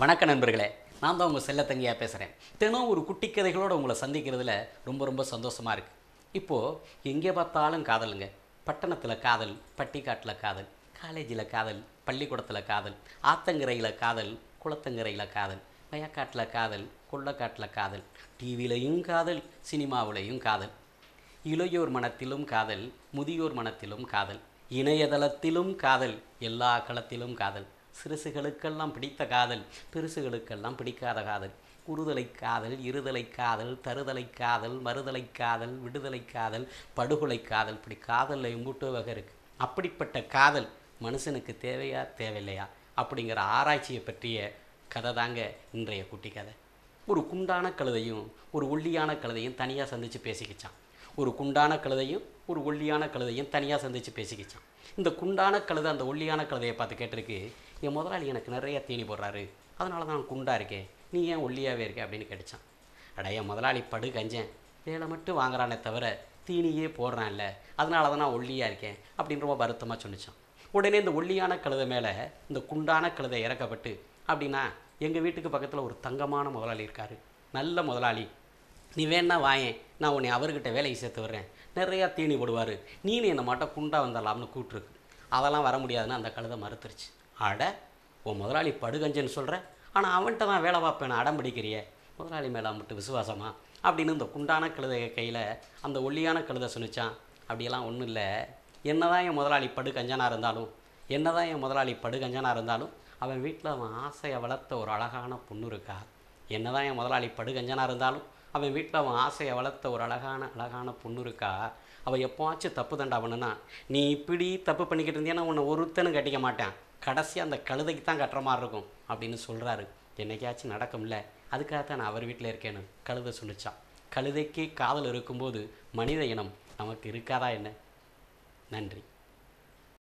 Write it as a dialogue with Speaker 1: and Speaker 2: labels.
Speaker 1: வணக்க நண்பர்களே, நான் தான் உங்கள் செல்லத்தங்கியாக பேசுகிறேன். தினம் ஒரு குட்டி கதைகளோடு உங்களை சந்திக்கிறதுல ரொம்ப ரொம்ப சந்தோஷமாக இருக்குது. இப்போது எங்கே பார்த்தாலும் காதலுங்க. பட்டணத்தில் காதல், பட்டிக்காட்டில் காதல், காலேஜில் காதல், பள்ளிக்கூடத்தில் காதல், ஆத்தங்கரையில் காதல், குளத்தங்கரையில் காதல், வயக்காட்டில் காதல், கொள்ளக்காட்டில் காதல், டிவிலையும் காதல், சினிமாவிலையும் காதல், இளையோர் மனத்திலும் காதல், முதியோர் மனத்திலும் காதல், இணையதளத்திலும் காதல், எல்லா களத்திலும் காதல், சிறுசுகளுக்கெல்லாம் பிடித்த காதல், பெருசுகளுக்கெல்லாம் பிடிக்காத காதல், உறுதலை காதல், இருதலை காதல், தருதலை காதல், மறுதலை காதல், விடுதலை காதல், படுகொலை காதல், இப்படி காதலில் எம்பூட்டு வகை இருக்குது. அப்படிப்பட்ட காதல் மனுஷனுக்கு தேவையா தேவையில்லையா அப்படிங்கிற ஆராய்ச்சியை பற்றிய கதை தாங்க இன்றைய குட்டி கதை. ஒரு குண்டான கழுதையும் ஒரு ஒல்லியான கழுதையும் தனியாக சந்தித்து பேசிக்கிச்சான். ஒரு குண்டான கழுதையும் ஒரு ஒல்லியான கழுதையும் தனியாக சந்தித்து பேசிக்கிச்சான். இந்த குண்டான கழுதை அந்த ஒல்லியான கழுதையை பார்த்து கேட்டிருக்கு, என் முதலாளி எனக்கு நிறைய தீனி போடுறாரு, அதனால தான் நான் குண்டாக இருக்கேன், நீ ஏன் ஒல்லியாகவே இருக்க அப்படின்னு கேட்டுச்சான். அட, என் முதலாளி படு கஞ்சேன், வேலை மட்டும் வாங்குறானே தவிர தீனியே போடுறான்ல, அதனால தான் நான் ஒல்லியாக இருக்கேன் அப்படின்னு ரொம்ப வருத்தமாக சொன்னிச்சான். உடனே இந்த ஒல்லியான கழுதை மேலே இந்த குண்டான கழுதை இறக்கப்பட்டு, அப்படின்னா எங்கள் வீட்டுக்கு பக்கத்தில் ஒரு தங்கமான முதலாளி இருக்கார், நல்ல முதலாளி, நீ வேணா வாயேன், நான் உன்னை அவர்கிட்ட வேலையை சேர்த்து வர்றேன், நிறையா தீனி போடுவார், நீனு என்னை மாட்டோம் குண்டா வந்துடலாம்னு கூப்பிட்ருக்கு. அதெல்லாம் வர முடியாதுன்னு அந்த கழுதை மறுத்துருச்சு. அட, உன் முதலாளி படுகஞ்சன்னு சொல்கிறேன், ஆனால் அவன்கிட்ட தான் வேலை பார்ப்பேன் அடம் பிடிக்கிறியே, முதலாளி மேலே மட்டும் விசுவாசமா அப்படின்னு இந்த குண்டான கழுதை கையில் அந்த ஒல்லியான கழுதை சொன்னிச்சான். அப்படியெல்லாம் ஒன்றும் இல்லை, என்ன தான் என் முதலாளி படுகஞ்சனாக இருந்தாலும், என்ன தான் என் முதலாளி படுகஞ்சனாக இருந்தாலும் அவன் வீட்டில் அவன் ஆசையை வளர்த்த ஒரு அழகான பொண்ணு இருக்கா. என்ன தான் என் முதலாளி படுகஞ்சனாக இருந்தாலும் அவன் வீட்டில் அவன் ஆசையை வளர்த்த ஒரு அழகான பொண்ணு இருக்கா. அவள் எப்போவாச்சும் தப்பு தண்டா பண்ணுனா, நீ இப்படி தப்பு பண்ணிக்கிட்டு இருந்தீன்னா உன்னை ஒருத்தனும் கட்டிக்க மாட்டேன், கடைசியாக அந்த கழுதைக்கு தான் கட்டுற மாதிரி இருக்கும் அப்படின்னு சொல்கிறாரு. என்னைக்காச்சும் நடக்கும்ல, அதுக்காகத்தான் நான் அவர் வீட்டில் இருக்கேன்னு கழுதை சொல்லிச்சான். கழுதைக்கே காதல் இருக்கும்போது மனித இனம் நமக்கு இருக்காதா என்ன? நன்றி.